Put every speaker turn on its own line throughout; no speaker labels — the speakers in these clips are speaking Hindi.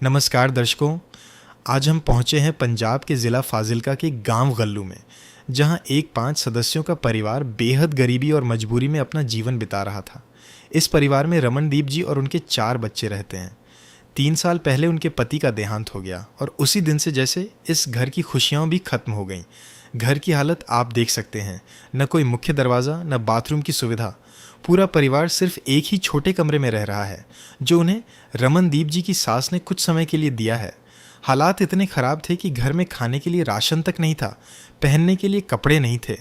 नमस्कार दर्शकों, आज हम पहुंचे हैं पंजाब के ज़िला फाजिल्का के गांव गल्लू में, जहां एक 5 सदस्यों का परिवार बेहद गरीबी और मजबूरी में अपना जीवन बिता रहा था। इस परिवार में रमनदीप जी और उनके 4 बच्चे रहते हैं। 3 साल पहले उनके पति का देहांत हो गया और उसी दिन से जैसे इस घर की खुशियाँ भी खत्म हो गईं। घर की हालत आप देख सकते हैं, न कोई मुख्य दरवाज़ा, न बाथरूम की सुविधा। पूरा परिवार सिर्फ एक ही छोटे कमरे में रह रहा है, जो उन्हें रमनदीप जी की सास ने कुछ समय के लिए दिया है। हालात इतने ख़राब थे कि घर में खाने के लिए राशन तक नहीं था, पहनने के लिए कपड़े नहीं थे,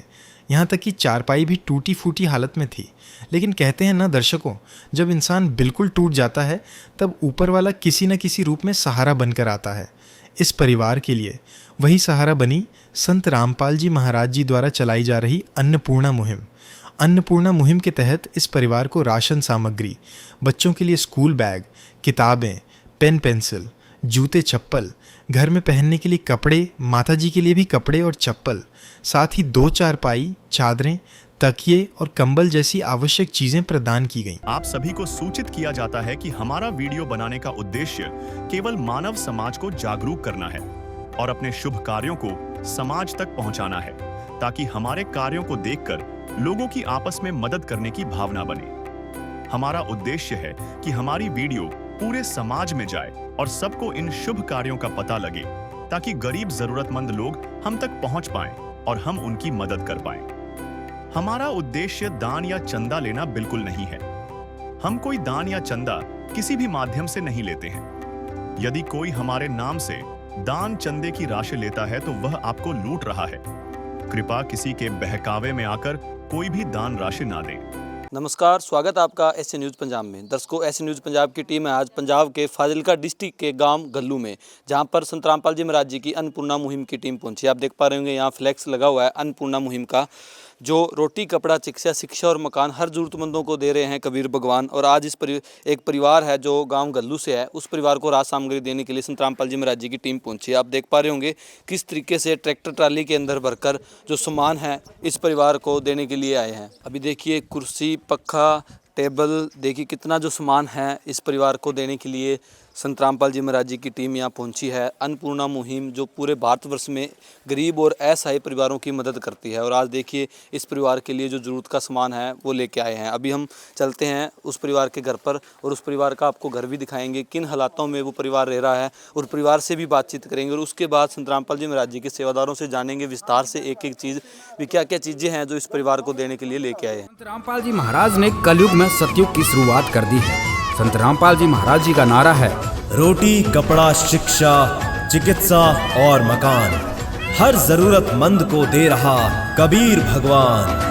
यहाँ तक कि चारपाई भी टूटी फूटी हालत में थी। लेकिन कहते हैं ना दर्शकों, जब इंसान बिल्कुल टूट जाता है तब ऊपर वाला किसी न किसी रूप में सहारा बनकर आता है। इस परिवार के लिए वही सहारा बनी संत रामपाल जी महाराज जी द्वारा चलाई जा रही अन्नपूर्णा मुहिम। अन्नपूर्णा मुहिम के तहत इस परिवार को राशन सामग्री, बच्चों के लिए स्कूल बैग, किताबें, पेन पेंसिल, जूते चप्पल, घर में पहनने के लिए कपड़े, माताजी के लिए भी कपड़े और चप्पल, साथ ही 2 चारपाई, चादरें, तकिए और कंबल जैसी आवश्यक चीजें प्रदान की गईं।
आप सभी को सूचित किया जाता है कि हमारा वीडियो बनाने का उद्देश्य केवल मानव समाज को जागरूक करना है और अपने शुभ कार्यों को समाज तक पहुंचाना है, ताकि हमारे कार्यों को देखकर लोगों की आपस में मदद करने की भावना बने। हमारा उद्देश्य है कि हमारी वीडियो पूरे समाज में जाए और सबको इन शुभ कार्यों का पता लगे, ताकि गरीब जरूरतमंद लोग हम तक पहुंच पाएं और हम उनकी मदद कर पाएं। हमारा उद्देश्य दान या चंदा लेना बिल्कुल नहीं है। हम कोई दान या चंदा किसी भी माध्यम से नहीं लेते हैं। यदि कोई हमारे नाम से दान चंदे की राशि लेता है तो वह आपको लूट रहा है। कृपया किसी के बहकावे में आकर कोई भी दान राशि ना दें।
नमस्कार, स्वागत है आपका एस न्यूज़ पंजाब में। दर्शकों, एस न्यूज़ पंजाब की टीम है आज पंजाब के फाजिल्का डिस्ट्रिक्ट के गांव गल्लू में, जहां पर संत रामपाल जी महाराज जी की अन्नपूर्णा मुहिम की टीम पहुंची। आप देख पा रहे होंगे यहाँ फ्लैक्स लगा हुआ है अन्नपूर्णा मुहिम का, जो रोटी, कपड़ा, शिक्षा और मकान हर ज़रूरतमंदों को दे रहे हैं कबीर भगवान। और आज एक परिवार है जो गांव गल्लू से है, उस परिवार को राशन सामग्री देने के लिए संत रामपाल जी महाराज जी की टीम पहुंची है। आप देख पा रहे होंगे किस तरीके से ट्रैक्टर ट्राली के अंदर भरकर जो सामान है इस परिवार को देने के लिए आए हैं। अभी देखिए कुर्सी, पक्खा, टेबल, देखिए कितना जो सामान है इस परिवार को देने के लिए संत रामपाल जी महाराज जी की टीम यहाँ पहुंची है। अन्नपूर्णा मुहिम जो पूरे भारतवर्ष में गरीब और असहाय परिवारों की मदद करती है, और आज देखिए इस परिवार के लिए जो ज़रूरत का सामान है वो लेके आए हैं। अभी हम चलते हैं उस परिवार के घर पर और उस परिवार का आपको घर भी दिखाएंगे, किन हालातों में वो परिवार रह रहा है, और परिवार से भी बातचीत करेंगे। और उसके बाद संत रामपाल जी महाराज जी के सेवादारों से जानेंगे विस्तार से एक एक चीज़ भी, क्या क्या चीज़ें हैं जो इस परिवार को देने के लिए लेके आए हैं।
संत रामपाल जी महाराज ने कलयुग में सतयुग की शुरुआत कर दी है। संत रामपाल जी महाराज जी का नारा है,
रोटी, कपड़ा, शिक्षा, चिकित्सा और मकान हर जरूरतमंद को दे रहा कबीर भगवान।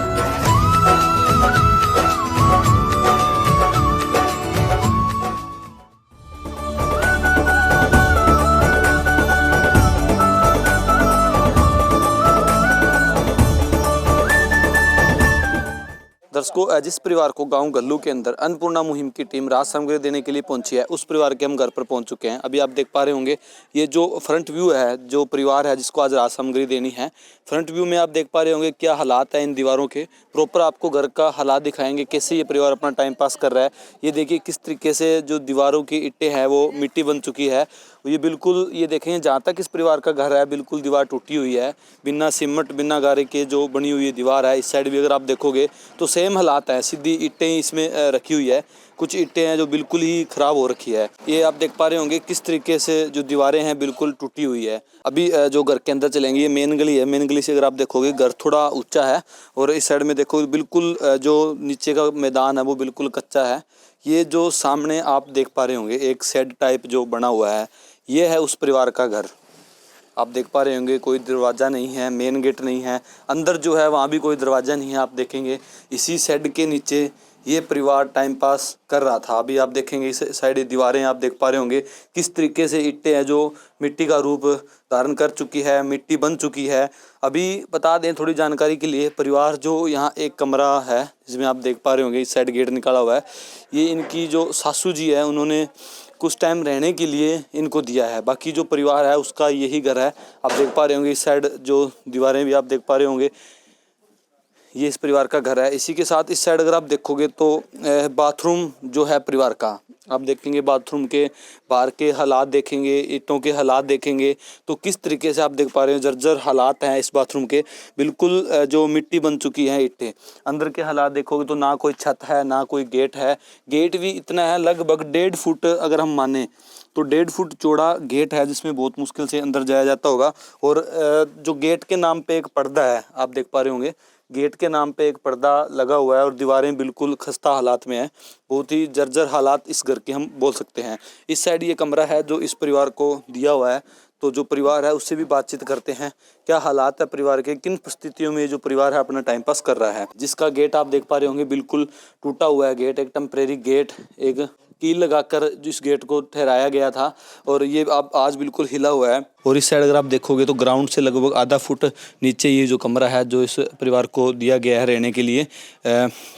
दर्शकों, जिस परिवार को गांव गल्लू के अंदर अन्नपूर्णा मुहिम की टीम राशन सामग्री देने के लिए पहुंची है, उस परिवार के हम घर पर पहुंच चुके हैं। अभी आप देख पा रहे होंगे ये जो फ्रंट व्यू है, जो परिवार है जिसको आज राशन सामग्री देनी है, फ्रंट व्यू में आप देख पा रहे होंगे क्या हालात है इन दीवारों के। प्रॉपर आपको घर का हालात दिखाएंगे, कैसे ये परिवार अपना टाइम पास कर रहा है। ये देखिए किस तरीके से जो दीवारों की ईंटें हैं वो मिट्टी बन चुकी है। ये बिल्कुल, ये देखें जहाँ तक इस परिवार का घर है बिल्कुल दीवार टूटी हुई है, बिना सीमेंट, बिना गारे के जो बनी हुई दीवार है। इस साइड भी अगर आप देखोगे तो सेम हालात है, सीधी ईंटें इसमें रखी हुई है। कुछ ईंटें हैं जो बिल्कुल ही ख़राब हो रखी है। ये आप देख पा रहे होंगे किस तरीके से जो दीवारें हैं बिल्कुल टूटी हुई है। अभी जो घर के अंदर चलेंगे, ये मेन गली है। मेन गली से अगर आप देखोगे घर थोड़ा ऊंचा है, और इस साइड में देखो बिल्कुल जो नीचे का मैदान है वो बिल्कुल कच्चा है। ये जो सामने आप देख पा रहे होंगे एक शेड टाइप जो बना हुआ है, ये है उस परिवार का घर। आप देख पा रहे होंगे कोई दरवाज़ा नहीं है, मेन गेट नहीं है, अंदर जो है वहाँ भी कोई दरवाज़ा नहीं है। आप देखेंगे इसी शेड के नीचे ये परिवार टाइम पास कर रहा था। अभी आप देखेंगे इस साइड दीवारें आप देख पा रहे होंगे किस तरीके से ईंटें हैं जो मिट्टी का रूप धारण कर चुकी है, मिट्टी बन चुकी है। अभी बता दें थोड़ी जानकारी के लिए, परिवार जो यहाँ एक कमरा है जिसमें आप देख पा रहे होंगे इस साइड गेट निकाला हुआ है, ये इनकी जो सासू जी है उन्होंने कुछ टाइम रहने के लिए इनको दिया है। बाकी जो परिवार है उसका यही घर है। आप देख पा रहे होंगे इस साइड जो दीवारें भी आप देख पा रहे होंगे, ये इस परिवार का घर है। इसी के साथ इस साइड अगर आप देखोगे तो बाथरूम जो है परिवार का, आप देखेंगे बाथरूम के बाहर के हालात देखेंगे, ईंटों के हालात देखेंगे तो किस तरीके से आप देख पा रहे हो जर्जर हालात हैं इस बाथरूम के, बिल्कुल जो मिट्टी बन चुकी है ईंटें। अंदर के हालात देखोगे तो ना कोई छत है ना कोई गेट है, गेट भी इतना है लगभग 1.5 फुट अगर हम माने तो 1.5 फुट चौड़ा गेट है जिसमें बहुत मुश्किल से अंदर जाया जाता होगा। और जो गेट के नाम पे एक पर्दा है आप देख पा रहे होंगे, गेट के नाम पे एक पर्दा लगा हुआ है और दीवारें बिल्कुल खस्ता हालात में है, बहुत ही जर्जर हालात इस घर के हम बोल सकते हैं। इस साइड ये कमरा है जो इस परिवार को दिया हुआ है, तो जो परिवार है उससे भी बातचीत करते हैं क्या हालात है परिवार के, किन परिस्थितियों में जो परिवार है अपना टाइम पास कर रहा है। जिसका गेट आप देख पा रहे होंगे बिल्कुल टूटा हुआ है गेट, एक टेम्परेरी गेट, एक कील लगाकर जिस गेट को ठहराया गया था और ये अब आज बिल्कुल हिला हुआ है। और इस साइड अगर आप देखोगे तो ग्राउंड से लगभग आधा फुट नीचे ये जो कमरा है जो इस परिवार को दिया गया है रहने के लिए,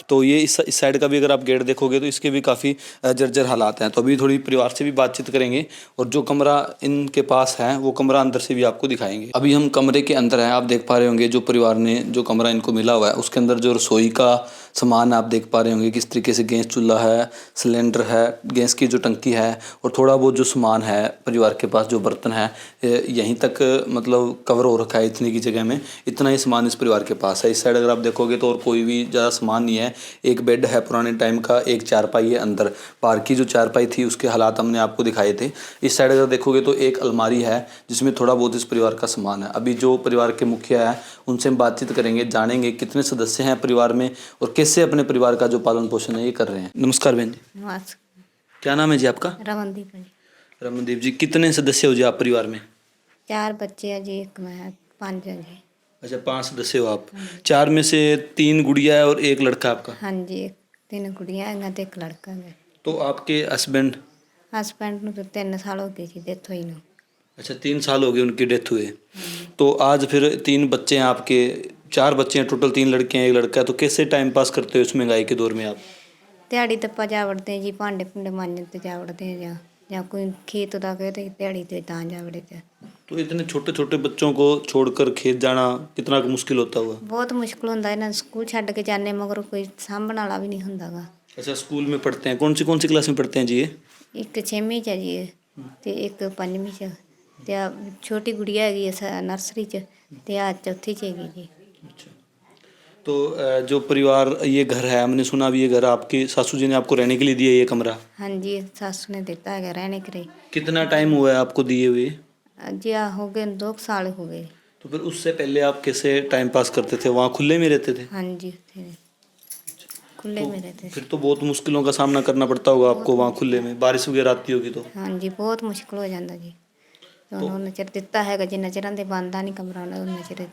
तो ये इस साइड का भी अगर आप गेट देखोगे तो इसके भी काफ़ी जर्जर हालात हैं। तो अभी थोड़ी परिवार से भी बातचीत करेंगे और जो कमरा इनके पास है वो कमरा अंदर से भी आपको दिखाएंगे। अभी हम कमरे के अंदर हैं, आप देख पा रहे होंगे जो परिवार ने जो कमरा इनको मिला हुआ है उसके अंदर जो रसोई का सामान आप देख पा रहे होंगे किस तरीके से गैस चूल्हा है, सिलेंडर है, गैस की जो टंकी है और थोड़ा बहुत जो सामान है परिवार के पास, जो बर्तन है यहीं तक मतलब कवर हो रखा है इतनी की जगह में, इतना ही सामान इस परिवार के पास है। इस साइड अगर आप देखोगे तो और कोई भी ज़्यादा सामान नहीं है, एक बेड है पुराने टाइम का, एक चारपाई है अंदर, बाहर की जो चारपाई थी उसके हालात हमने आपको दिखाए थे। इस साइड अगर देखोगे तो एक अलमारी है जिसमें थोड़ा बहुत इस परिवार का सामान है। अभी जो परिवार के मुखिया है उनसे हम बातचीत करेंगे, जानेंगे कितने सदस्य हैं परिवार में और कैसे अपने परिवार का जो पालन पोषण है ये कर रहे हैं। नमस्कार बहन जी,
नमस्कार।
क्या नाम है जी आपका?
रमनदीप जी।
रमनदीप जी, कितने सदस्य हो जी आप परिवार में?
4 बच्चे हैं जी, एक मैं, 5 हैं जी।
अच्छा, 5 सदस्य हो आप। 4 में से 3 गुड़िया है और 1 लड़का आपका।
हाँ जी, 3 गुड़िया हैं ते 1 लड़का है।
तो आपके हस्बैंड?
हस्बैंड ਨੂੰ तो 3 साल हो गए जी डेथ हुई ਨੂੰ।
अच्छा, 3 साल हो गए उनकी डेथ हुए। तो आज फिर 3 बच्चे हैं आपके, 4 बच्चे हैं टोटल, 3 लड़के हैं 1 लड़का है, तो कैसे टाइम पास करते हो इस महंगाई के दौर में आप?
ਦਿਹਾੜੀ ਤੱਪਾ ਜਾ ਵੜਦੇ ਜੀ, ਭਾਂਡੇ ਭੁੰਡੇ ਮਾਂਜਣ ਤੇ ਜਾ ਵੜਦੇ ਜਾਂ ਕੋਈ खेत ਦਾ ਕਹੇ ਤੇ ਦਿਹਾੜੀ ਤੇ ਤਾਂ ਜਾ ਵੜੇ ਤੇ।
तो इतने छोटे छोटे बच्चों को छोड़कर खेत जाना कितना मुश्किल होता हुआ?
ਬਹੁਤ ਮੁਸ਼ਕਲ ਹੁੰਦਾ ਇਹਨਾਂ ਨੂੰ ਸਕੂਲ ਛੱਡ ਕੇ ਜਾਂਦੇ ਮਗਰ ਕੋਈ ਸਾਂਭਣ ਵਾਲਾ ਵੀ ਨਹੀਂ ਹੁੰਦਾਗਾ।
अच्छा, स्कूल में पढ़ते हैं, कौन सी क्लास में पढ़ते हैं जी ये?
ਇੱਕ 6ਵੀਂ 'ਚ ਹੈ ਜੀ ਤੇ ਇੱਕ 5ਵੀਂ 'ਚ ਤੇ ਆ ਛੋਟੀ ਗੁੜੀਆ ਹੈਗੀ ਨਰਸਰੀ 'ਚ ਤੇ ਆ ਚੌਥੀ 'ਚ ਹੈਗੀ ਜੀ।
अच्छा, तो जो परिवार ये घर है, हमने सुना भी ये घर आपकी सासू जी ने आपको रहने के लिए दिया ये कमरा?
हाँ जी, सासू ने देता है रहने के लिए।
कितना टाइम हुआ है आपको दिए हुए?
जी हो गए 2 साल हो गए।
तो फिर उससे पहले आप कैसे टाइम पास करते थे, वहाँ खुले में रहते थे?
हाँ जी, खुले में रहते थे।
फिर तो बहुत मुश्किलों का सामना करना पड़ता होगा आपको वहाँ खुले में, बारिश वगैरह आती होगी तो?
हाँ जी, बहुत मुश्किल हो जाता जी। तो उन्होंने चर दिता है जिन्ना चिर दे बंदा नहीं कमरा उन्ना चिर।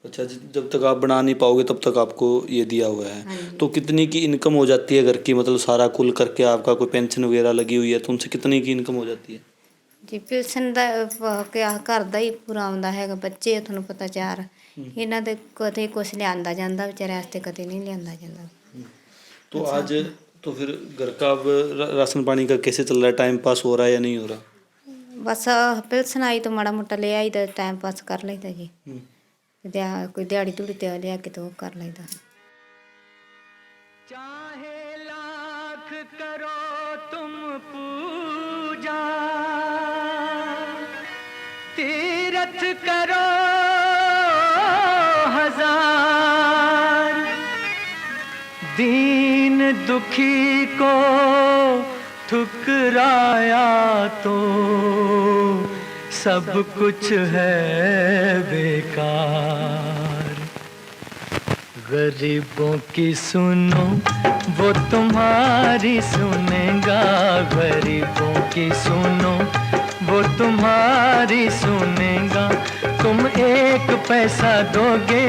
अच्छा, जब तक आप बना नहीं पाओगे तब तक आपको ये दिया हुआ है। तो कितनी की इनकम हो जाती है घर की, मतलब सारा कुल करके आपका कोई पेंशन वगैरह लगी हुई है तो उनसे कितनी की इनकम हो जाती है?
जी पेंशन ਦਾ ਘਰ ਦਾ ਹੀ ਪੂਰਾ ਆਉਂਦਾ ਹੈਗਾ, ਬੱਚੇ ਤੁਹਾਨੂੰ ਪਤਾ 4 ਇਹਨਾਂ ਦੇ ਕਦੇ ਕੁਛ ਲਿਆਂਦਾ ਜਾਂਦਾ ਵਿਚਾਰੇ ਵਾਸਤੇ, ਕਦੇ नहीं ਲਿਆਂਦਾ ਜਾਂਦਾ।
तो आज तो फिर घर का अब राशन पानी का कैसे चल रहा है, टाइम पास हो रहा है या नहीं हो रहा?
बस पेंशन आई तो माड़ा मोटा ले आई तो टाइम पास कर लेता जी। कोई दिहाड़ी तुड़ी ते लिया के तो कर लेता।
चाहे लाख करो तुम पूजा, तीरथ करो 1000, दीन दुखी को ठुकराया तो सब कुछ है बेकार। गरीबों की सुनो वो तुम्हारी सुनेगा, गरीबों की सुनो वो तुम्हारी सुनेगा। तुम 1 पैसा दोगे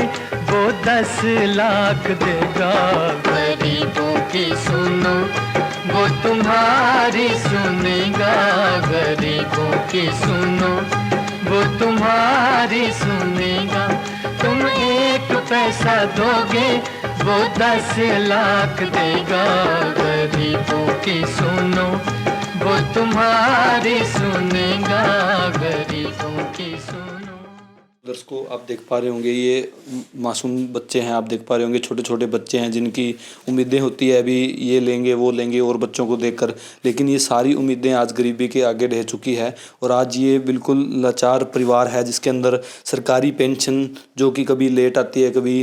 वो 10 लाख देगा। गरीबों की सुनो वो तुम्हारी सुनेगा, गरीबों की सुनो वो तुम्हारी सुनेगा। तुम 1 पैसा दोगे वो 10 लाख देगा। गरीबों की सुनो वो तुम्हारी सुनेगा, गरीबों की सुनो।
दर्शकों आप देख पा रहे होंगे ये मासूम बच्चे हैं, आप देख पा रहे होंगे छोटे छोटे बच्चे हैं जिनकी उम्मीदें होती है अभी ये लेंगे वो लेंगे और बच्चों को देखकर, लेकिन ये सारी उम्मीदें आज गरीबी के आगे ढह चुकी है और आज ये बिल्कुल लाचार परिवार है जिसके अंदर सरकारी पेंशन जो कि कभी लेट आती है कभी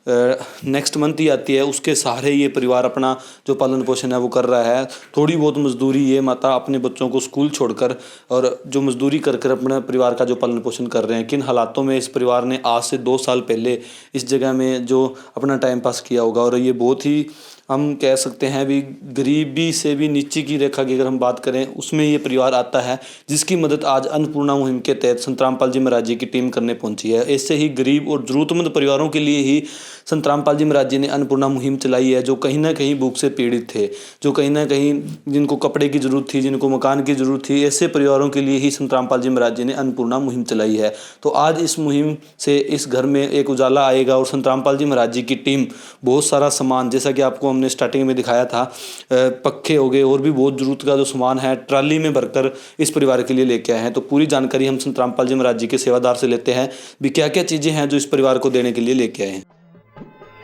नेक्स्ट मंथ ही आती है, उसके सहारे ये परिवार अपना जो पालन पोषण है वो कर रहा है। थोड़ी बहुत मजदूरी ये माता अपने बच्चों को स्कूल छोड़कर और जो मजदूरी कर कर अपने परिवार का जो पालन पोषण कर रहे हैं। किन हालातों में इस परिवार ने आज से 2 साल पहले इस जगह में जो अपना टाइम पास किया होगा, और ये बहुत ही हम कह सकते हैं भी गरीबी से भी नीचे की रेखा की अगर हम बात करें उसमें ये परिवार आता है, जिसकी मदद आज अन्नपूर्णा मुहिम के तहत संत रामपाल जी महाराज जी की टीम करने पहुंची है। ऐसे ही गरीब और ज़रूरतमंद परिवारों के लिए ही संत रामपाल जी महाराज जी ने अन्नपूर्णा मुहिम चलाई है, जो कहीं ना कहीं भूख से पीड़ित थे, जो कहीं ना कहीं जिनको कपड़े की ज़रूरत थी, जिनको मकान की ज़रूरत थी, ऐसे परिवारों के लिए ही संत रामपाल जी महाराज जी ने अन्नपूर्णा मुहिम चलाई है। तो आज इस मुहिम से इस घर में एक उजाला आएगा और संत रामपाल जी महाराज जी की टीम बहुत सारा सामान, जैसा कि आपको हमने स्टार्टिंग में दिखाया था, पक्के हो गए और भी बहुत ज़रूरत का जो सामान है ट्राली में भरकर इस परिवार के लिए लेके आए हैं। तो पूरी जानकारी हम संत रामपाल जी महाराज जी के सेवादार से लेते हैं भी क्या क्या चीज़ें हैं जो इस परिवार को देने के लिए लेके आए हैं।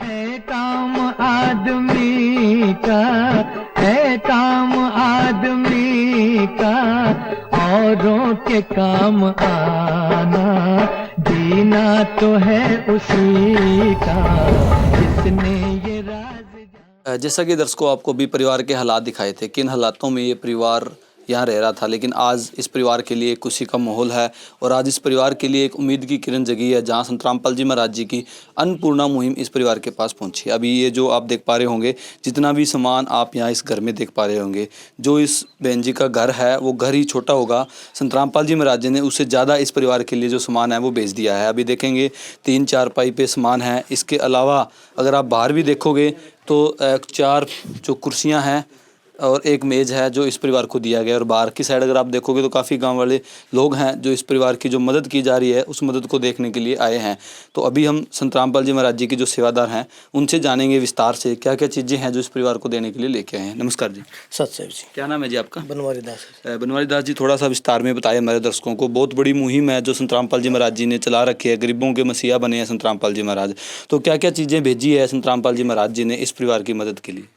है काम आदमी का, है काम आदमी का, औरों के काम आना, जीना तो है उसी का जिसने ये राज।
जैसा कि दर्शकों आपको भी परिवार के हालात दिखाए थे, किन हालातों में ये परिवार यहाँ रह रहा था, लेकिन आज इस परिवार के लिए खुशी का माहौल है और आज इस परिवार के लिए एक उम्मीद की किरण जगी है, जहाँ संत रामपाल जी महाराज जी की अन्नपूर्णा मुहिम इस परिवार के पास पहुँची। अभी ये जो आप देख पा रहे होंगे, जितना भी सामान आप यहाँ इस घर में देख पा रहे होंगे, जो इस बहन जी का घर है वो घर ही छोटा होगा, संत रामपाल जी महाराज जी ने उससे ज़्यादा इस परिवार के लिए जो सामान है वो भेज दिया है। अभी देखेंगे 3-4 पाई पे सामान है। इसके अलावा अगर आप बाहर भी देखोगे तो 4 जो कुर्सियाँ हैं और एक मेज़ है जो इस परिवार को दिया गया है। और बाहर की साइड अगर आप देखोगे तो काफ़ी गांव वाले लोग हैं जो इस परिवार की जो मदद की जा रही है उस मदद को देखने के लिए आए हैं। तो अभी हम संत रामपाल जी महाराज जी के जो सेवादार हैं उनसे जानेंगे विस्तार से क्या क्या चीज़ें हैं जो इस परिवार को देने के लिए लेके आए हैं। नमस्कार जी।
सतसेव जी।
क्या नाम है जी आपका?
बनवारी दास।
बनवारी दास जी, थोड़ा सा विस्तार में बताइए हमारे दर्शकों को। बहुत बड़ी मुहिम है जो संत रामपाल जी महाराज जी ने चला रखी है, गरीबों के मसीहा बने हैं संत रामपाल जी महाराज। तो क्या क्या चीज़ें भेजी है संत रामपाल जी महाराज जी ने इस परिवार की मदद के लिए?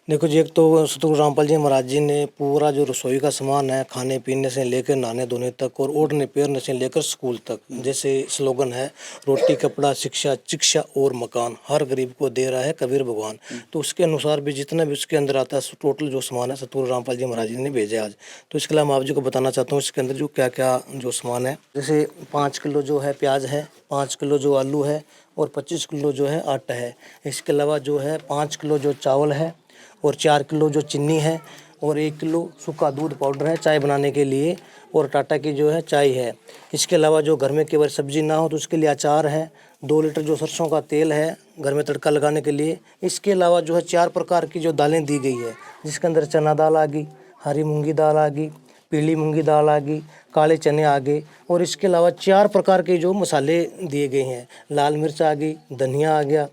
देखो जी, एक तो सतगुरु रामपाल जी महाराज जी ने पूरा जो रसोई का सामान है, खाने पीने से लेकर नहाने धोने तक और ओढ़ने पैरने से लेकर स्कूल तक, जैसे स्लोगन है रोटी कपड़ा शिक्षा शिक्षा और मकान, हर गरीब को दे रहा है कबीर भगवान। तो उसके अनुसार भी जितना भी उसके अंदर आता है टोटल जो सामान है सतगुरु रामपाल जी महाराज जी ने भेजा आज। तो इसके अलावा मैं आप जी को बताना चाहता हूँ इसके अंदर जो क्या क्या जो सामान है, जैसे 5 किलो जो है प्याज है, 5 किलो जो आलू है और 25 किलो जो है आटा है। इसके अलावा जो है 5 किलो जो चावल है और 4 किलो जो चीनी है और 1 किलो सूखा दूध पाउडर है चाय बनाने के लिए और टाटा की जो है चाय है। इसके अलावा जो घर में केवल सब्जी ना हो तो उसके लिए अचार है, 2 लीटर जो सरसों का तेल है घर में तड़का लगाने के लिए। इसके अलावा जो है 4 प्रकार की जो दालें दी गई है, जिसके अंदर चना दाल आ गई, हरी मूंगी दाल आ गई, पीली मूंगी दाल आ गई, काले चने आ गए और इसके अलावा 4 प्रकार के जो मसाले दिए गए हैं, लाल मिर्च आ गई, धनिया आ गया,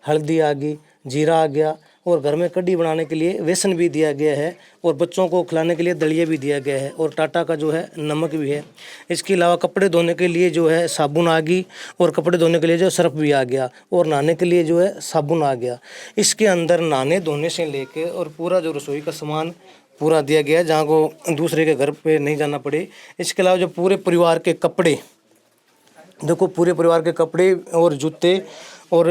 हल्दी आ गई, जीरा आ गया और घर में कढ़ी बनाने के लिए बेसन भी दिया गया है और बच्चों को खिलाने के लिए दलिया भी दिया गया है और टाटा का जो है नमक भी है। इसके अलावा कपड़े धोने के लिए जो है साबुन आ गई और कपड़े धोने के लिए जो सर्फ भी आ गया और नहाने के लिए जो है साबुन आ गया। इसके अंदर नहाने धोने से लेके और पूरा जो रसोई का सामान पूरा दिया गया है, जहाँ को दूसरे के घर पे नहीं जाना पड़े। इसके अलावा जो पूरे परिवार के कपड़े, देखो पूरे परिवार के कपड़े और जूते और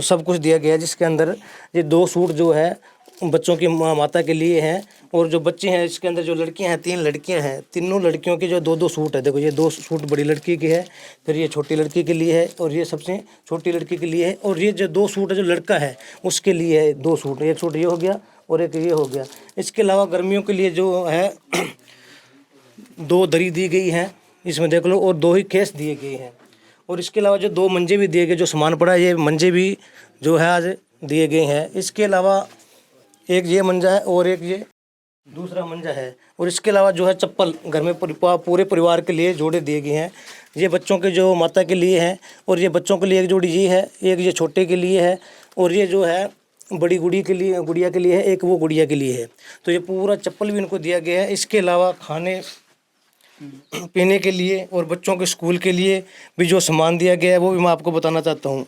सब कुछ दिया गया है, जिसके अंदर ये 2 सूट जो है बच्चों की माता के लिए हैं और जो बच्चे हैं इसके अंदर जो लड़कियां हैं 3 लड़कियां हैं, तीनों लड़कियों के जो 2-2 सूट है। देखो ये 2 सूट बड़ी लड़की के है, फिर ये छोटी लड़की के लिए है और ये सबसे छोटी लड़की के लिए है और ये जो 2 सूट है जो लड़का है उसके लिए है 2 सूट, एक सूट ये हो गया और एक ये हो गया। इसके अलावा गर्मियों के लिए जो है 2 दरी दी गई हैं इसमें देख लो और 2 ही केस दिए गए हैं और इसके अलावा जो 2 मंजे भी दिए गए, जो सामान पड़ा है ये मंजे भी जो है आज दिए गए हैं। इसके अलावा एक ये मंजा है और एक ये दूसरा मंजा है और इसके अलावा जो है चप्पल घर में पूरे परिवार के लिए जोड़े दिए गए हैं। ये बच्चों के जो माता के लिए हैं और ये बच्चों के लिए एक जोड़ी ये है, एक ये छोटे के लिए है और ये जो है बड़ी गुड़िया के लिए है, एक वो गुड़िया के लिए है। तो ये पूरा चप्पल भी इनको दिया गया है। इसके अलावा पीने के लिए और बच्चों के स्कूल के लिए भी जो सामान दिया गया है वो भी मैं आपको बताना चाहता हूँ।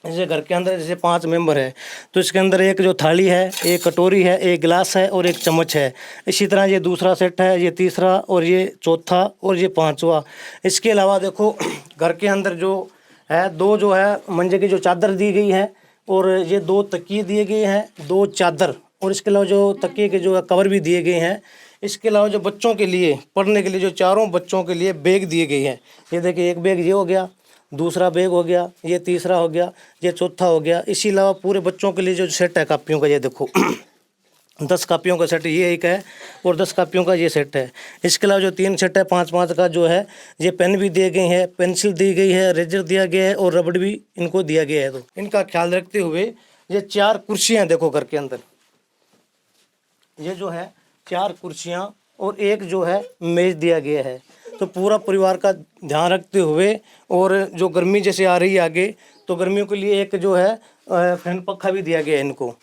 जैसे घर के अंदर जैसे 5 मेंबर है तो इसके अंदर एक जो थाली है, एक कटोरी है, एक गिलास है और एक चम्मच है। इसी तरह ये दूसरा सेट है, ये तीसरा और ये चौथा और ये पांचवा। इसके अलावा देखो घर के अंदर जो है 2 जो है मंजे की जो चादर दी गई है और ये 2 तकिए दिए गए हैं, 2 चादर, और इसके अलावा जो तकिए के जो कवर भी दिए गए हैं। इसके अलावा जो बच्चों के लिए पढ़ने के लिए जो चारों बच्चों के लिए बैग दिए गए हैं। ये देखिए, एक बैग ये हो गया, दूसरा बैग हो गया, ये तीसरा हो गया, ये चौथा हो गया। इसी अलावा पूरे बच्चों के लिए जो सेट है कापियों का, ये देखो 10 कापियों का सेट ये एक है और 10 कापियों का ये सेट है। इसके अलावा जो 3 सेट है 5-5 का जो है, ये पेन भी दिए गए हैं, पेंसिल दी गई है, रेजर दिया गया है और रबड़ भी इनको दिया गया है। तो इनका ख्याल रखते हुए ये 4 कुर्सियाँ देखो घर के अंदर, ये जो है 4 कुर्सियाँ और एक जो है मेज दिया गया है। तो पूरा परिवार का ध्यान रखते हुए, और जो गर्मी जैसे आ रही है आगे, तो गर्मियों के लिए एक जो है फैन पंखा भी दिया गया है इनको।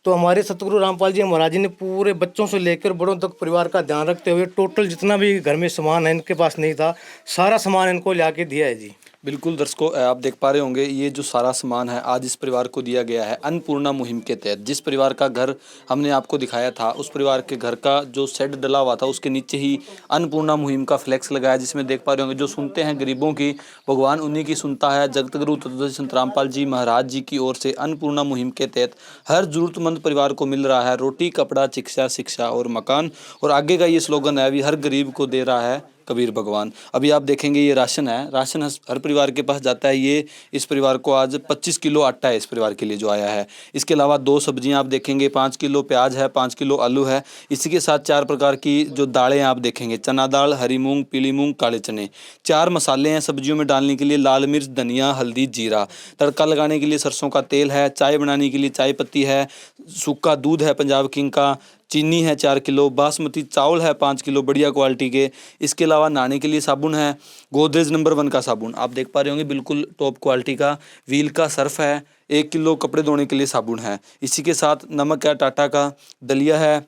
तो हमारे सतगुरु रामपाल जी महाराज जी ने पूरे बच्चों से लेकर बड़ों तक परिवार का ध्यान रखते हुए टोटल जितना भी घर में सामान है इनके पास नहीं था, सारा सामान इनको ला के दिया है जी।
बिल्कुल दर्शकों, आप देख पा रहे होंगे ये जो सारा सामान है आज इस परिवार को दिया गया है अन्नपूर्णा मुहिम के तहत। जिस परिवार का घर हमने आपको दिखाया था, उस परिवार के घर का जो शेड डला हुआ था उसके नीचे ही अन्नपूर्णा मुहिम का फ्लैक्स लगाया, जिसमें देख पा रहे होंगे जो सुनते हैं गरीबों की, भगवान उन्हीं की सुनता है। जगत गुरु तत्वदर्शी संत रामपाल जी महाराज जी की ओर से अन्नपूर्णा मुहिम के तहत हर जरूरतमंद परिवार को मिल रहा है रोटी, कपड़ा, शिक्षा और मकान। और आगे का ये स्लोगन है, अभी हर गरीब को दे रहा है कबीर भगवान। अभी आप देखेंगे ये राशन है, राशन हर परिवार के पास जाता है। ये इस परिवार को आज 25 किलो आटा है इस परिवार के लिए जो आया है। इसके अलावा 2 सब्जियां आप देखेंगे, 5 किलो प्याज है, 5 किलो आलू है। इसी के साथ 4 प्रकार की जो दालें आप देखेंगे, चना दाल, हरी मूंग, पीली मूंग, काले चने। 4 मसाले हैं सब्जियों में डालने के लिए, लाल मिर्च, धनिया, हल्दी, जीरा। तड़का लगाने के लिए सरसों का तेल है। चाय बनाने के लिए चाय पत्ती है। सूखा दूध है पंजाब किंग का। चीनी है 4 किलो। बासमती चावल है 5 किलो बढ़िया क्वालिटी के। इसके अलावा नहाने के लिए साबुन है, गोदरेज नंबर 1 का साबुन आप देख पा रहे होंगे, बिल्कुल टॉप क्वालिटी का। व्हील का सर्फ है। 1 किलो कपड़े धोने के लिए साबुन है। इसी के साथ नमक है टाटा का, दलिया है,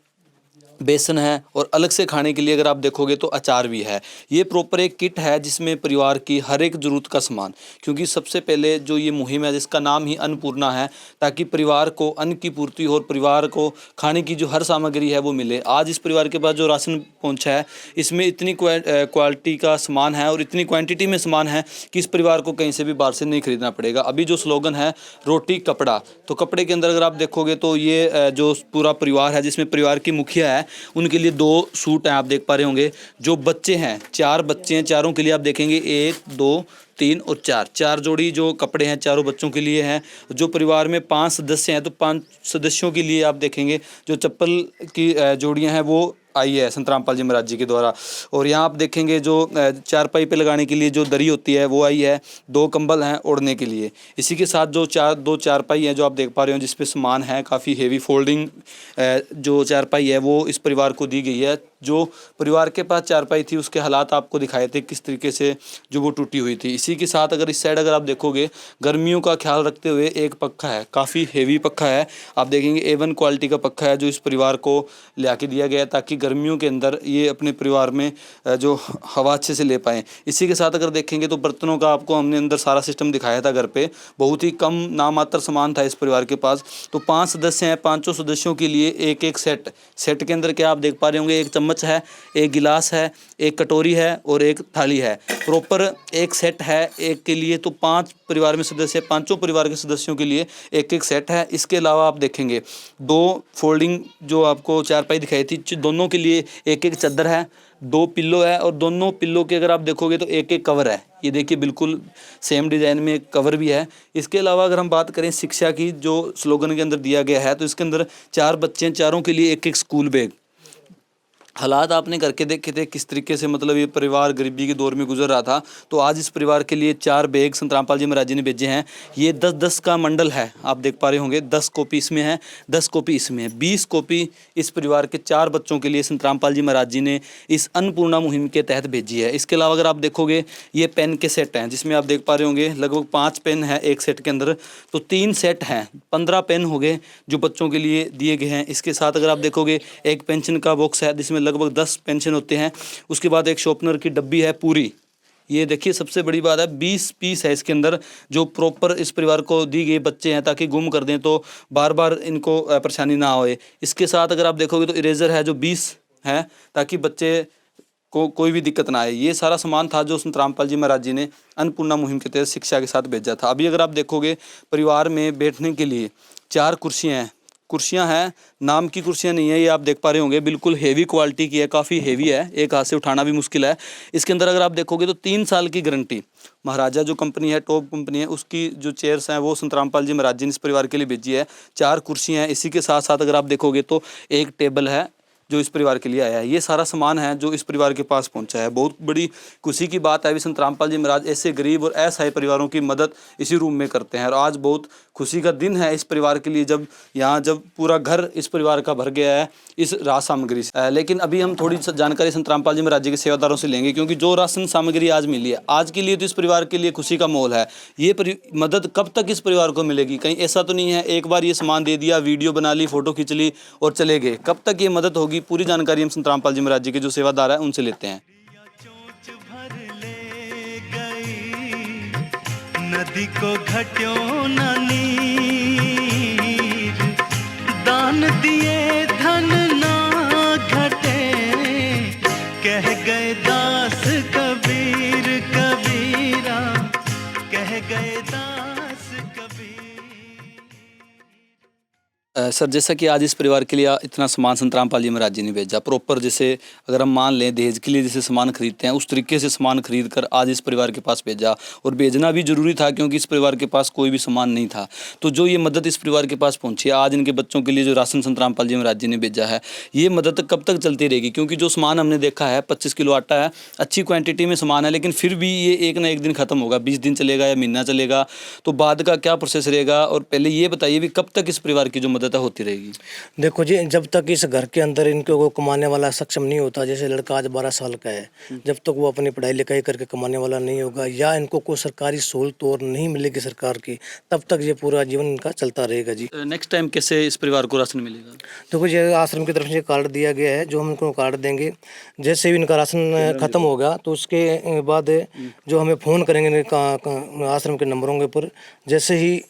बेसन है और अलग से खाने के लिए अगर आप देखोगे तो अचार भी है। ये प्रॉपर एक किट है जिसमें परिवार की हर एक ज़रूरत का सामान, क्योंकि सबसे पहले जो ये मुहिम है जिसका नाम ही अन्नपूर्णा है, ताकि परिवार को अन्न की पूर्ति हो और परिवार को खाने की जो हर सामग्री है वो मिले। आज इस परिवार के पास जो राशन पहुंचा है इसमें इतनी क्वालिटी का सामान है और इतनी क्वांटिटी में सामान है कि इस परिवार को कहीं से भी बाहर से नहीं खरीदना पड़ेगा। अभी जो स्लोगन है रोटी कपड़ा, तो कपड़े के अंदर अगर आप देखोगे तो ये जो पूरा परिवार है जिसमें परिवार की मुखिया है उनके लिए 2 सूट हैं आप देख पा रहे होंगे। जो बच्चे हैं 4 बच्चे हैं, चारों के लिए आप देखेंगे 1, 2, 3 और 4 जोड़ी जो कपड़े हैं चारों बच्चों के लिए हैं। जो परिवार में 5 सदस्य हैं तो 5 सदस्यों के लिए आप देखेंगे जो चप्पल की जोड़ियां हैं वो आई है संत रामपाल जी महाराज जी के द्वारा। और यहाँ आप देखेंगे जो चारपाई पे लगाने के लिए जो दरी होती है वो आई है। 2 कंबल हैं ओढ़ने के लिए। इसी के साथ जो 2 चारपाई हैं जो आप देख पा रहे हो जिस पे सामान है, काफ़ी हेवी फोल्डिंग जो चारपाई है वो इस परिवार को दी गई है। जो परिवार के पास चारपाई थी उसके हालात आपको दिखाए थे किस तरीके से जो वो टूटी हुई थी। इसी के साथ अगर इस साइड अगर आप देखोगे गर्मियों का ख्याल रखते हुए एक पक्का है, काफ़ी हेवी पक्का है। आप देखेंगे A1 क्वालिटी का पक्का है जो इस परिवार को ला के दिया गया ताकि गर्मियों के अंदर ये अपने परिवार में जो हवा अच्छे से ले पाएँ। इसी के साथ अगर देखेंगे तो बर्तनों का आपको हमने अंदर सारा सिस्टम दिखाया था घर पे। बहुत ही कम नामात्र सामान था इस परिवार के पास। तो 5 सदस्य हैं, 5 सदस्यों के लिए एक एक सेट के अंदर क्या आप देख पा रहे होंगे, एक चम्मच है, एक गिलास है, एक कटोरी है और एक थाली है। प्रॉपर एक सेट है एक के लिए। तो 5 परिवार में सदस्य, 5 परिवार के सदस्यों के लिए एक एक सेट है। इसके अलावा आप देखेंगे 2 फोल्डिंग जो आपको चारपाई दिखाई थी, दोनों के लिए एक एक चादर है, 2 पिल्लो है और दोनों पिल्लो के अगर आप देखोगे तो एक एक कवर है। ये देखिए बिल्कुल सेम डिज़ाइन में एक कवर भी है। इसके अलावा अगर हम बात करें शिक्षा की जो स्लोगन के अंदर दिया गया है तो इसके अंदर 4 बच्चे हैं, चारों के लिए एक एक स्कूल बैग। हालात आपने करके देखे थे किस तरीके से मतलब ये परिवार गरीबी के दौर में गुजर रहा था। तो आज इस परिवार के लिए 4 बैग संत रामपाल जी महाराज जी ने भेजे हैं। ये 10-10 का मंडल है आप देख पा रहे होंगे। 10 कॉपी इसमें है, 10 कॉपी इसमें है। 20 कॉपी इस परिवार के 4 बच्चों के लिए संत रामपाल जी महाराज जी ने इस अन्नपूर्णा मुहिम के तहत भेजी है। इसके अलावा अगर आप देखोगे ये पेन के सेट हैं जिसमें आप देख पा रहे होंगे लगभग 5 पेन है एक सेट के अंदर। तो 3 सेट हैं, 15 पेन हो गए जो बच्चों के लिए दिए गए हैं। इसके साथ अगर आप देखोगे एक पेंशन का बॉक्स है जिसमें लगभग 10 पेंशन होते हैं। उसके बाद एक शॉर्पनर की डब्बी है पूरी, ये देखिए सबसे बड़ी बात है 20 पीस है इसके अंदर जो प्रॉपर इस परिवार को दी गई बच्चे हैं ताकि गुम कर दें तो बार बार इनको परेशानी ना होए। इसके साथ अगर आप देखोगे तो इरेजर है जो 20 है ताकि बच्चे को कोई भी दिक्कत ना आए। ये सारा सामान था जो संत रामपाल जी महाराज जी ने अन्नपूर्णा मुहिम के तहत शिक्षा के साथ भेजा था। अभी अगर आप देखोगे परिवार में बैठने के लिए 4 कुर्सियाँ हैं, नाम की कुर्सियाँ नहीं है, ये आप देख पा रहे होंगे बिल्कुल हेवी क्वालिटी की है, काफ़ी हेवी है, एक हाथ से उठाना भी मुश्किल है। इसके अंदर अगर आप देखोगे तो 3 साल की गारंटी, महाराजा जो कंपनी है टॉप कंपनी है उसकी जो चेयर्स हैं वो संत रामपाल जी महाराज जी ने इस परिवार के लिए भेजी है। 4 कुर्सियाँ हैं, इसी के साथ साथ अगर आप देखोगे तो एक टेबल है जो इस परिवार के लिए आया है। ये सारा सामान है जो इस परिवार के पास पहुंचा है। बहुत बड़ी खुशी की बात है। अभी संत रामपाल जी महाराज ऐसे गरीब और असहाय परिवारों की मदद इसी रूम में करते हैं और आज बहुत खुशी का दिन है इस परिवार के लिए जब पूरा घर इस परिवार का भर गया है इस राशन सामग्री से। लेकिन अभी हम थोड़ी जानकारी संत रामपाल जी महाराज जी के सेवादारों से लेंगे क्योंकि जो राशन सामग्री आज मिली है आज के लिए तो इस परिवार के लिए खुशी का माहौल है। ये मदद कब तक इस परिवार को मिलेगी? कहीं ऐसा तो नहीं है एक बार ये सामान दे दिया, वीडियो बना ली, फोटो खींच ली और चले गए। कब तक ये मदद होगी? पूरी जानकारी हम संत रामपाल जी महाराज जी के जो सेवादार है उनसे लेते हैं।
नदी को घट्यो न नीर, दान दिए धन ना घटे, कह गए दास कबीर कबीरा, कह गए दास कबीर।
सर जैसा कि आज इस परिवार के लिए इतना सामान संत रामपाल जी महाराज जी ने भेजा प्रॉपर, जैसे अगर हम मान लें दहेज के लिए जैसे सामान खरीदते हैं उस तरीके से सामान खरीद कर आज इस परिवार के पास भेजा और भेजना भी जरूरी था क्योंकि इस परिवार के पास कोई भी सामान नहीं था। तो जो ये मदद इस परिवार के पास पहुंची है आज इनके बच्चों के लिए जो राशन संत रामपाल जी महाराज जी ने भेजा है ये मदद कब तक चलती रहेगी? क्योंकि जो सामान हमने देखा है 25 किलो आटा है, अच्छी क्वान्टिटी में सामान है, लेकिन फिर भी ये एक ना एक दिन खत्म होगा, 20 दिन चलेगा या महीना चलेगा, तो बाद का क्या प्रोसेस रहेगा? और पहले ये बताइए भी कब तक इस परिवार की जो मदद होती रहेगी?
देखो जी, जब तक इस घर के अंदर इनको को कमाने वाला सक्षम नहीं होता, जैसे लड़का आज 12 साल का है, जब तक वो अपनी पढ़ाई लिखाई करके कमाने वाला नहीं होगा या इनको कोई सरकारी सहूलत और नहीं मिलेगी सरकार की, तब तक ये पूरा जीवन इनका चलता रहेगा जी।
नेक्स्ट टाइम कैसे इस परिवार को राशन मिलेगा?
देखो ये आश्रम की तरफ से कार्ड दिया गया है जो हम इनको कार्ड देंगे, जैसे भी इनका राशन खत्म होगा तो उसके बाद जो हमें फ़ोन करेंगे आश्रम के नंबरों के ऊपर, जैसे ही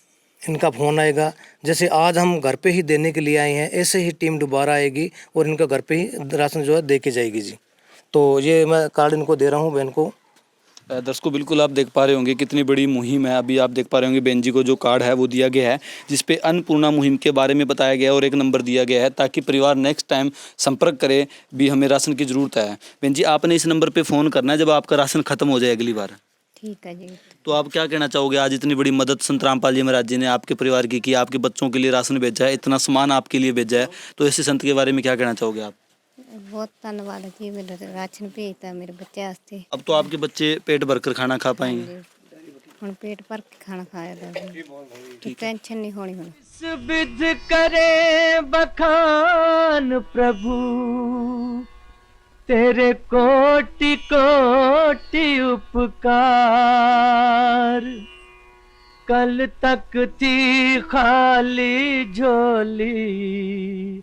इनका फ़ोन आएगा, जैसे आज हम घर पे ही देने के लिए आए हैं ऐसे ही टीम दोबारा आएगी और इनका घर पे ही राशन जो है दे के जाएगी जी। तो ये मैं कार्ड इनको दे रहा हूँ बहन को।
दर्शकों बिल्कुल आप देख पा रहे होंगे कितनी बड़ी मुहिम है। अभी आप देख पा रहे होंगे बहन जी को जो कार्ड है वो दिया गया है जिसपे अन्नपूर्णा मुहिम के बारे में बताया गया है और एक नंबर दिया गया है ताकि परिवार नेक्स्ट टाइम संपर्क करे भी हमें राशन की ज़रूरत है। बहन जी आपने इस नंबर पर फ़ोन करना है जब आपका राशन खत्म हो जाए अगली बार।
ठीक है जी।
तो आप क्या कहना चाहोगे? आज इतनी बड़ी मदद संत रामपाल जी महाराज जी ने आपके परिवार की आपके बच्चों के लिए राशन भेजा है, इतना सामान आपके लिए भेजा है, तो ऐसे संत के बारे में क्या कहना चाहोगे आप?
बहुत धन्यवाद जी, मेरा राशन भेजता मेरे बच्चे वास्ते।
अब तो आपके बच्चे पेट भरकर खाना खा पाएंगे।
हुण पेट भर के खाना खाया जाए, टेंशन नहीं होनी। हुण
विध करे बखान प्रभु, तेरे कोटि कोटि उपकार, कल तक थी खाली झोली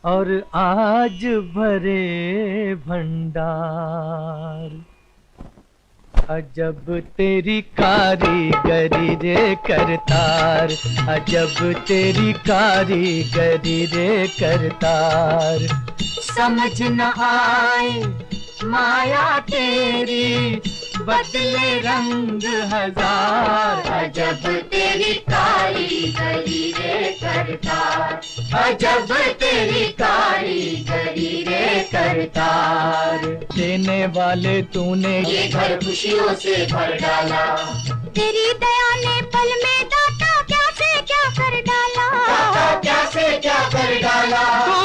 और आज भरे भंडार। अजब तेरी कारीगरी रे करतार, अजब तेरी कारीगरी रे करतार। समझ न आए माया तेरी, बदले रंग हजार। अजब तेरी कारीगरी रे करतार, अजब तेरी कारीगरी रे करतार। देने वाले तूने ये घर खुशियों से भर डाला, तेरी दया ने पल में दाता क्या से क्या कर डाला, दाता क्या से क्या कर डाला। तू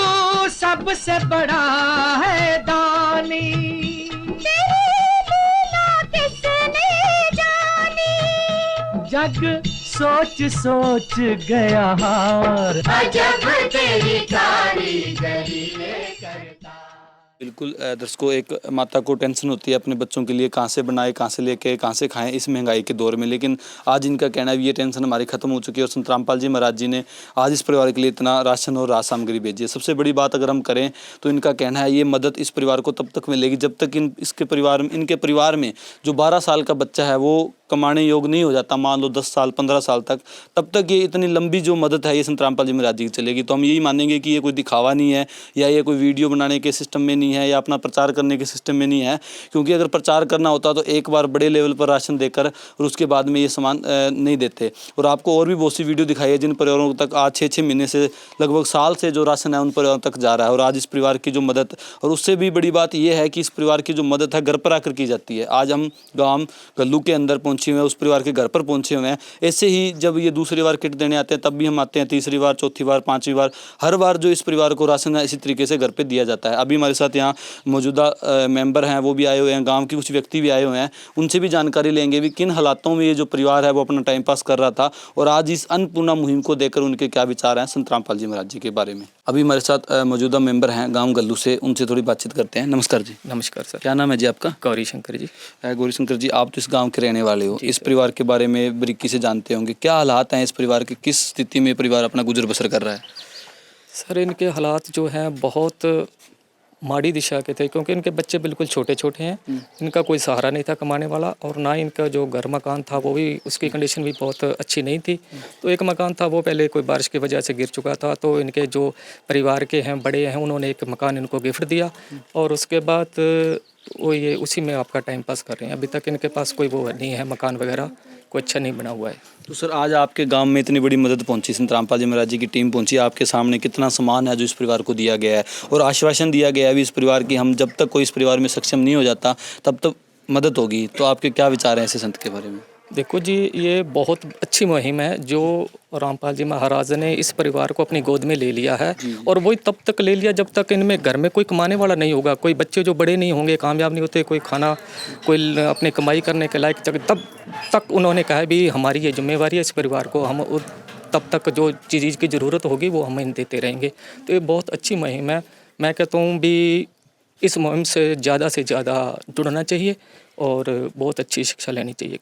सबसे बड़ा है दानी, तेरी लीला किसने जानी। जग सोच सोच गया हार, अजब तेरी कारीगरी रे करतार।
बिल्कुल दर्शकों, एक माता को टेंशन होती है अपने बच्चों के लिए, कहाँ से बनाए, कहाँ से लेके, कहाँ से खाएं इस महंगाई के दौर में। लेकिन आज इनका कहना है ये टेंशन हमारी खत्म हो चुकी है और संत रामपाल जी महाराज जी ने आज इस परिवार के लिए इतना राशन और राज सामग्री भेजी है। सबसे बड़ी बात अगर हम करें तो इनका कहना है ये मदद इस परिवार को तब तक मिलेगी जब तक इनके परिवार में जो 12 साल का बच्चा है वो कमाने योग्य नहीं हो जाता, मान लो 10 साल 15 साल तब तक ये इतनी लंबी जो मदद है ये संत रामपाल जी महाराज जी की चलेगी। तो हम यही मानेंगे कि ये कोई दिखावा नहीं है या ये कोई वीडियो बनाने के सिस्टम में नहीं है या अपना प्रचार करने के सिस्टम में नहीं है, क्योंकि अगर प्रचार करना होता तो एक बार बड़े लेवल पर राशन देकर और उसके बाद में ये सामान नहीं देते। और आपको और भी बहुत सी वीडियो दिखाई है जिन परिवारों तक आज 6-6 महीने से लगभग साल से जो राशन है उन परिवारों तक जा रहा है। और आज इस परिवार की जो मदद, और उससे भी बड़ी बात यह है कि इस परिवार की जो मदद है घर पर आकर की जाती है। आज हम गाँव गल्लू के अंदर पहुँचे हुए हैं, उस परिवार के घर पर पहुँचे हुए हैं। ऐसे ही जब ये दूसरी बार किट देने आते हैं तब भी हम आते हैं, तीसरी बार, चौथी बार, 5वीं बार, हर बार जो इस परिवार को राशन है इसी तरीके से घर पे दिया जाता है। अभी हमारे साथ यहाँ मौजूदा मेंबर हैं वो भी आए हुए हैं, गांव के कुछ व्यक्ति भी आए हुए हैं, उनसे भी जानकारी लेंगे भी किन हालातों में ये जो परिवार है वो अपना टाइम पास कर रहा था और आज इस अन्नपूर्णा मुहिम को देखकर उनके क्या विचार हैं संत रामपाल जी महाराज जी के बारे में। अभी हमारे साथ मौजूदा मेंबर हैं गाँव गल्लू से, उनसे थोड़ी बातचीत करते हैं। नमस्कार जी।
नमस्कार सर।
क्या नाम है जी आपका?
गौरी शंकर जी।
गौरी शंकर जी, आप तो इस गाँव के रहने वाले हो, इस परिवार के बारे में बारीकी से जानते होंगे। क्या हालात हैं इस परिवार के, किस स्थिति में परिवार अपना गुजर बसर कर रहा है?
सर इनके हालात जो हैं बहुत माड़ी दिशा के थे, क्योंकि इनके बच्चे बिल्कुल छोटे छोटे हैं, इनका कोई सहारा नहीं था कमाने वाला, और ना इनका जो घर मकान था वो भी उसकी कंडीशन भी बहुत अच्छी नहीं थी। तो एक मकान था वो पहले कोई बारिश की वजह से गिर चुका था, तो इनके जो परिवार के हैं बड़े हैं उन्होंने एक मकान इनको गिफ्ट दिया और उसके बाद वो ये उसी में आपका टाइम पास कर रहे हैं। अभी तक इनके पास कोई वो नहीं है, मकान वगैरह कोई अच्छा नहीं बना हुआ है।
तो सर आज आपके गांव में इतनी बड़ी मदद पहुंची, संत रामपाल जी महाराज जी की टीम पहुंची, आपके सामने कितना सामान है जो इस परिवार को दिया गया है और आश्वासन दिया गया है भी इस परिवार की हम जब तक कोई इस परिवार में सक्षम नहीं हो जाता तब तक मदद होगी। तो आपके क्या विचार हैं ऐसे संत के बारे में?
देखो जी, ये बहुत अच्छी मुहिम है जो रामपाल जी महाराज ने इस परिवार को अपनी गोद में ले लिया है, और वही तब तक ले लिया जब तक इनमें घर में कोई कमाने वाला नहीं होगा, कोई बच्चे जो बड़े नहीं होंगे, कामयाब नहीं होते, कोई खाना कोई अपने कमाई करने के लायक, तब तक उन्होंने कहा भी हमारी ये जिम्मेवारी है इस परिवार को, हम तब तक जो चीज़ की ज़रूरत होगी वो हम इन देते रहेंगे। तो ये बहुत अच्छी मुहिम है। मैं कहता हूँ भी इस मुहिम से ज़्यादा जुड़ना चाहिए और बहुत अच्छी शिक्षा लेनी चाहिए।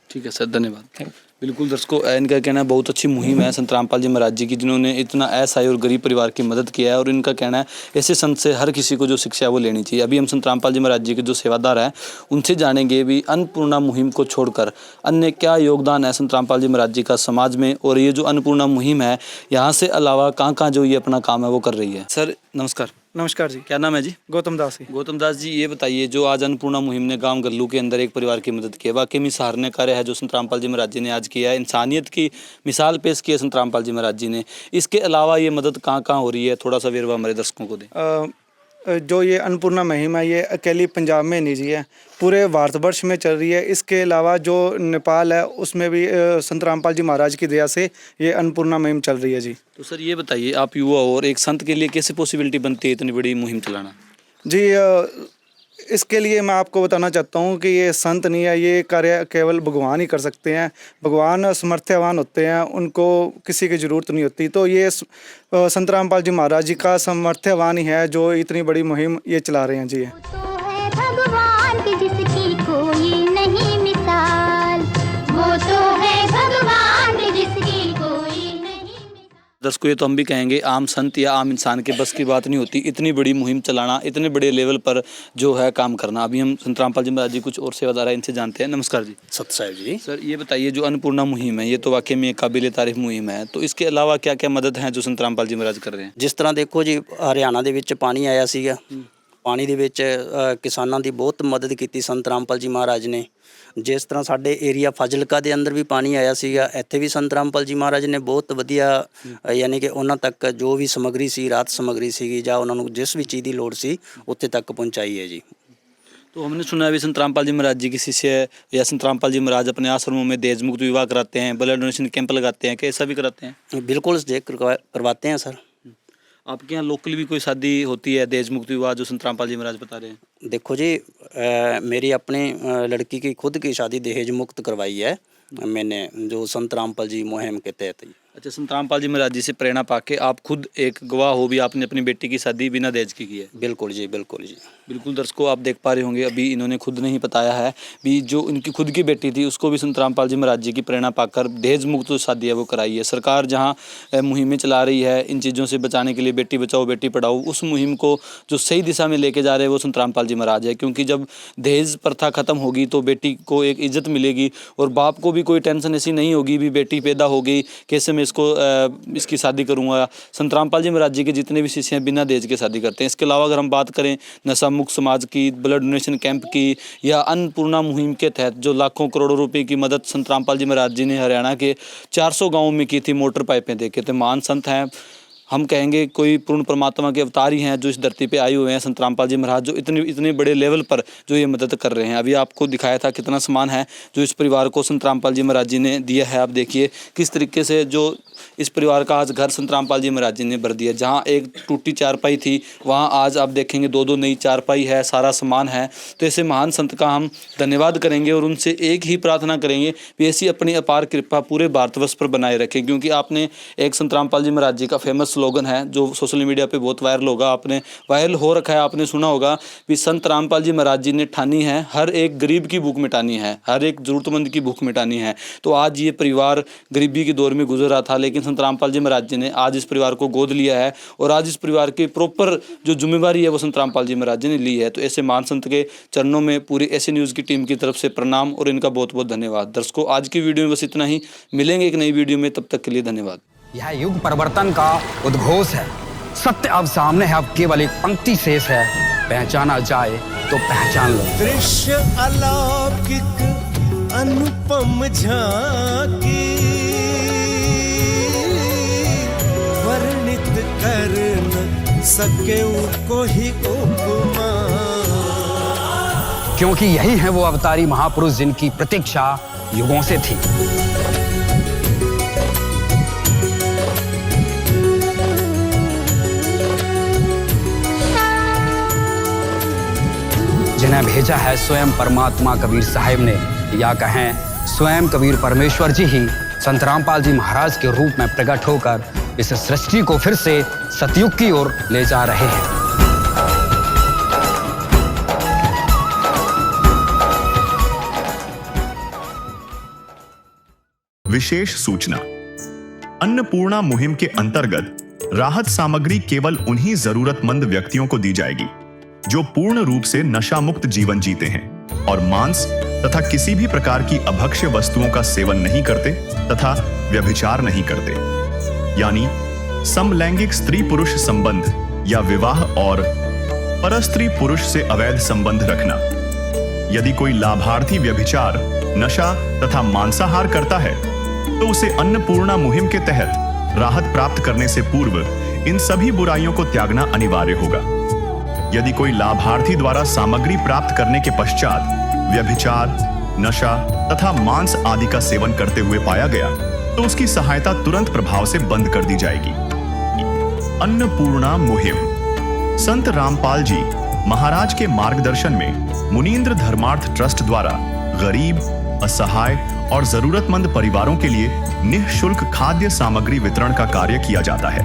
ठीक है सर, धन्यवाद। बिल्कुल दर्शकों, इनका कहना है बहुत अच्छी मुहिम है संत रामपाल जी महाराज जी की, जिन्होंने इतना असहाय और गरीब परिवार की मदद किया है। और इनका कहना है ऐसे संत से हर किसी को जो शिक्षा है वो लेनी चाहिए। अभी हम संत रामपाल जी महाराज जी के जो सेवादार हैं उनसे जानेंगे भी अन्नपूर्णा मुहिम को छोड़कर अन्य क्या योगदान है संत रामपाल जी महाराज जी का समाज में, और ये जो अन्नपूर्णा मुहिम है यहाँ से अलावा कहाँ कहाँ जो ये अपना काम है वो कर रही है। सर नमस्कार।
नमस्कार जी।
क्या नाम है जी?
गौतम दास जी।
गौतम दास जी, ये बताइए जो आज अन्नपूर्णा मुहिम ने गांव गल्लू के अंदर एक परिवार की मदद की है, वाकई में सराहनीय कार्य है जो संत रामपाल जी महाराज जी ने आज किया है। इंसानियत की मिसाल पेश की है संत रामपाल जी महाराज जी ने। इसके अलावा ये मदद कहाँ कहाँ हो रही है, थोड़ा सा वेरवा हमारे दर्शकों को दें।
जो ये अन्नपूर्णा मुहिम है ये अकेली पंजाब में नहीं जी है, पूरे भारतवर्ष में चल रही है। इसके अलावा जो नेपाल है उसमें भी संत रामपाल जी महाराज की दया से ये अन्नपूर्णा मुहिम चल रही है जी।
तो सर ये बताइए, आप युवा और एक संत के लिए कैसे पॉसिबिलिटी बनती है इतनी बड़ी मुहिम चलाना?
जी इसके लिए मैं आपको बताना चाहता हूँ कि ये संत नहीं है, ये कार्य केवल भगवान ही कर सकते हैं। भगवान समर्थ्यवान होते हैं, उनको किसी की ज़रूरत नहीं होती। तो ये संत रामपाल जी महाराज जी का समर्थ्यवान ही है जो इतनी बड़ी मुहिम ये चला रहे हैं जी।
भगवान की जिसकी कोई नहीं मिसाल, वो तो है भगवान की जिसकी कोई नहीं।
दर्शकों, ये तो हम भी कहेंगे आम संत या आम इंसान के बस की बात नहीं होती इतनी बड़ी मुहिम चलाना, इतने बड़े लेवल पर जो है काम करना। अभी हम संत रामपाल जी महाराज जी कुछ और सेवादार हैं, इनसे जानते हैं। नमस्कार जी।
सत साहिब जी।
सर ये बताइए जो अन्नपूर्णा मुहिम है ये तो वाकई में काबिल तारीफ मुहिम है, तो इसके अलावा क्या क्या मदद है जो संत रामपाल जी महाराज कर रहे हैं?
जिस तरह देखो जी, हरियाणा ਦੇ ਵਿੱਚ ਪਾਣੀ ਆਇਆ ਸੀਗਾ, ਪਾਣੀ ਦੇ ਵਿੱਚ ਕਿਸਾਨਾਂ ਦੀ ਬਹੁਤ ਮਦਦ ਕੀਤੀ ਸੰਤ ਰਾਮਪਾਲ ਜੀ ਮਹਾਰਾਜ ਨੇ। ਜਿਸ ਤਰ੍ਹਾਂ ਸਾਡੇ ਏਰੀਆ ਫਾਜ਼ਿਲਕਾ ਦੇ ਅੰਦਰ ਵੀ ਪਾਣੀ ਆਇਆ ਸੀਗਾ, ਇੱਥੇ ਵੀ ਸੰਤ ਰਾਮਪਾਲ ਜੀ ਮਹਾਰਾਜ ਨੇ ਬਹੁਤ ਵਧੀਆ ਯਾਨੀ ਕਿ ਉਹਨਾਂ ਤੱਕ ਜੋ ਵੀ ਸਮੱਗਰੀ ਸੀ, ਰਾਹਤ ਸਮੱਗਰੀ ਸੀਗੀ ਜਾਂ ਉਹਨਾਂ ਨੂੰ ਜਿਸ ਵੀ ਚੀਜ਼ ਦੀ ਲੋੜ ਸੀ ਉੱਥੇ ਤੱਕ ਪਹੁੰਚਾਈ है जी।
तो हमने सुना है भी संत रामपाल जी महाराज जी की शिष्य या संत रामपाल जी महाराज अपने आश्रमों में दहेज मुक्त विवाह कराते हैं, ब्लड डोनेशन कैंप लगाते हैं, क्या ऐसा भी कराते हैं?
बिल्कुल करवाते हैं सर।
आपके यहाँ लोकल भी कोई शादी होती है दहेज मुक्त विवाह जो संत रामपाल जी महाराज बता रहे हैं?
देखो जी, मेरी अपनी लड़की की खुद की शादी दहेज मुक्त करवाई है मैंने जो संत रामपाल जी मुहिम के तहत ही।
अच्छा, संत रामपाल जी महाराज जी से प्रेरणा पाके आप खुद एक गवाह हो भी, आपने अपनी बेटी की शादी बिना दहेज की की है।
बिल्कुल जी, बिल्कुल जी।
बिल्कुल दर्शकों, आप देख पा रहे होंगे अभी इन्होंने खुद नहीं बताया है भी जो इनकी खुद की बेटी थी उसको भी संत रामपाल जी महाराज जी की प्रेरणा पाकर दहेज मुक्त जो शादी है वो कराई है। सरकार जहाँ मुहिमें चला रही है इन चीज़ों से बचाने के लिए, बेटी बचाओ बेटी पढ़ाओ, उस मुहिम को जो सही दिशा में लेके जा रहे हैं वो संत रामपाल जी महाराज है। क्योंकि जब दहेज प्रथा खत्म होगी तो बेटी को एक इज्जत मिलेगी और बाप को भी कोई टेंशन ऐसी नहीं होगी भी बेटी पैदा हो गई कैसे मैं इसकी शादी करूँगा। संत रामपाल जी महाराज जी के जितने भी शिष्य हैं बिना दहेज के शादी करते हैं। इसके अलावा अगर हम बात करें नशा मुक्त समाज की, ब्लड डोनेशन कैंप की या अन्नपूर्णा मुहिम के तहत जो लाखों करोड़ों रुपए की मदद संत रामपाल जी महाराज जी ने हरियाणा के 400 गाँवों में की थी, मोटर पाइपें देके थे। महान संत हैं, हम कहेंगे कोई पूर्ण परमात्मा के अवतार ही हैं जो इस धरती पे आए हुए हैं। संत रामपाल जी महाराज जो इतने बड़े लेवल पर जो ये मदद कर रहे हैं। अभी आपको दिखाया था कितना सामान है जो इस परिवार को संत रामपाल जी महाराज जी ने दिया है। आप देखिए किस तरीके से जो इस परिवार का आज घर संत रामपाल जी महाराज जी ने भर दिया। जहाँ एक टूटी चारपाई थी वहाँ आज आप देखेंगे 2-2 नई चारपाई है, सारा सामान है। तो ऐसे महान संत का हम धन्यवाद करेंगे और उनसे एक ही प्रार्थना करेंगे कि ऐसी अपनी अपार कृपा पूरे भारतवर्ष पर बनाए रखें। क्योंकि आपने एक संत रामपाल जी महाराज जी का फेमस स्लोगन है जो सोशल मीडिया पे बहुत वायरल होगा, आपने वायरल हो रखा है, आपने सुना होगा कि संत रामपाल जी महाराज जी ने ठानी है हर एक गरीब की भूख मिटानी है, हर एक जरूरतमंद की भूख मिटानी है। तो आज ये परिवार गरीबी के दौर में गुजर रहा था, लेकिन संत रामपाल जी महाराज जी ने आज इस परिवार को गोद लिया है और आज इस परिवार की प्रॉपर जो जिम्मेवारी है वो संत रामपाल जी महाराज जी ने ली है। तो ऐसे महान संत के चरणों में पूरी ऐसे न्यूज़ की टीम की तरफ से प्रणाम और इनका बहुत बहुत धन्यवाद। दर्शकों, आज की वीडियो में बस इतना ही, मिलेंगे एक नई वीडियो में, तब तक के लिए धन्यवाद।
यह युग परिवर्तन का उद्घोष है। सत्य अब सामने है, अब केवल एक पंक्ति शेष है। पहचाना जाए तो पहचान लो।
दृश्य अलौकिक अनुपम झांकी वर्णित कर न सके कोई उपमा।
क्योंकि यही है वो अवतारी महापुरुष जिनकी प्रतीक्षा युगों से थी। जिन्हें भेजा है स्वयं परमात्मा कबीर साहिब ने, या कहें स्वयं कबीर परमेश्वर जी ही संत रामपाल जी महाराज के रूप में प्रकट होकर इस सृष्टि को फिर से सतयुग की ओर ले जा रहे हैं।
विशेष सूचना। अन्नपूर्णा मुहिम के अंतर्गत राहत सामग्री केवल उन्हीं जरूरतमंद व्यक्तियों को दी जाएगी जो पूर्ण रूप से नशा मुक्त जीवन जीते हैं और मांस तथा किसी भी प्रकार की अभक्ष्य वस्तुओं का सेवन नहीं करते तथा व्यभिचार नहीं करते, यानी समलैंगिक स्त्री पुरुष संबंध या विवाह और परस्त्री पुरुष से अवैध संबंध रखना। यदि कोई लाभार्थी व्यभिचार, नशा तथा मांसाहार करता है तो उसे अन्नपूर्णा मुहिम के तहत राहत प्राप्त करने से पूर्व इन सभी बुराइयों को त्यागना अनिवार्य होगा। यदि कोई लाभार्थी द्वारा सामग्री प्राप्त करने के पश्चात व्यभिचार, नशा तथा मांस आदि का सेवन करते हुए पाया गया तो उसकी सहायता तुरंत प्रभाव से बंद कर दी जाएगी। अन्नपूर्णा मुहिम संत रामपाल जी महाराज के मार्गदर्शन में मुनींद्र धर्मार्थ ट्रस्ट द्वारा गरीब, असहाय और जरूरतमंद परिवारों के लिए निःशुल्क खाद्य सामग्री वितरण का कार्य किया जाता है।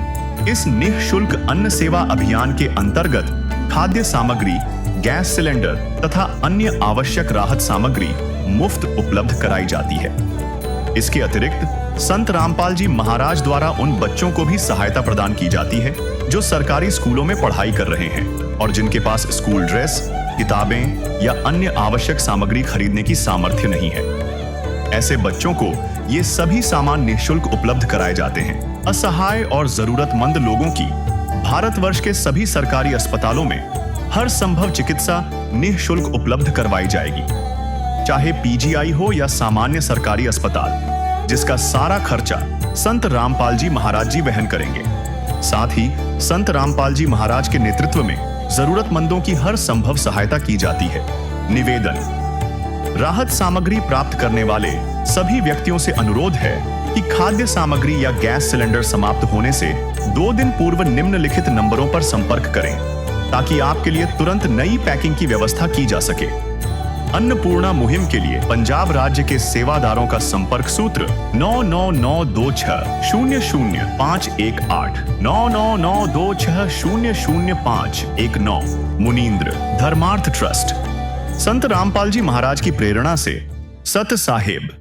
इस निःशुल्क अन्न सेवा अभियान के अंतर्गत खाद्य सामग्री, गैस सिलेंडर तथा अन्य आवश्यक राहत सामग्री मुफ्त उपलब्ध कराई जाती है। इसके अतिरिक्त संत रामपाल जी महाराज द्वारा उन बच्चों को भी सहायता प्रदान की जाती है जो सरकारी स्कूलों में पढ़ाई कर रहे हैं और जिनके पास स्कूल ड्रेस, किताबें या अन्य आवश्यक सामग्री खरीदने की सामर्थ्य नहीं है। ऐसे बच्चों को ये सभी सामान निःशुल्क उपलब्ध कराए जाते हैं। असहाय और जरूरतमंद लोगों की भारतवर्ष के सभी सरकारी अस्पतालों में हर संभव चिकित्सा निःशुल्क उपलब्ध करवाई जाएगी, चाहे पीजीआई हो या सामान्य सरकारी अस्पताल, जिसका सारा खर्चा संत रामपाल जी महाराज जी वहन करेंगे। साथ ही संत रामपाल जी महाराज के नेतृत्व में जरूरतमंदों की हर संभव सहायता की जाती है। निवेदन। राहत सामग्री प्राप्त करने वाले सभी व्यक्तियों से अनुरोध है कि खाद्य सामग्री या गैस सिलेंडर समाप्त होने से 2 दिन पूर्व निम्नलिखित नंबरों पर संपर्क करें ताकि आपके लिए तुरंत नई पैकिंग की व्यवस्था की जा सके। अन्नपूर्णा मुहिम के लिए पंजाब राज्य के सेवादारों का संपर्क सूत्र 9992600518 9992600519। मुनींद्र धर्मार्थ ट्रस्ट। संत रामपाल जी महाराज की प्रेरणा से सत साहिब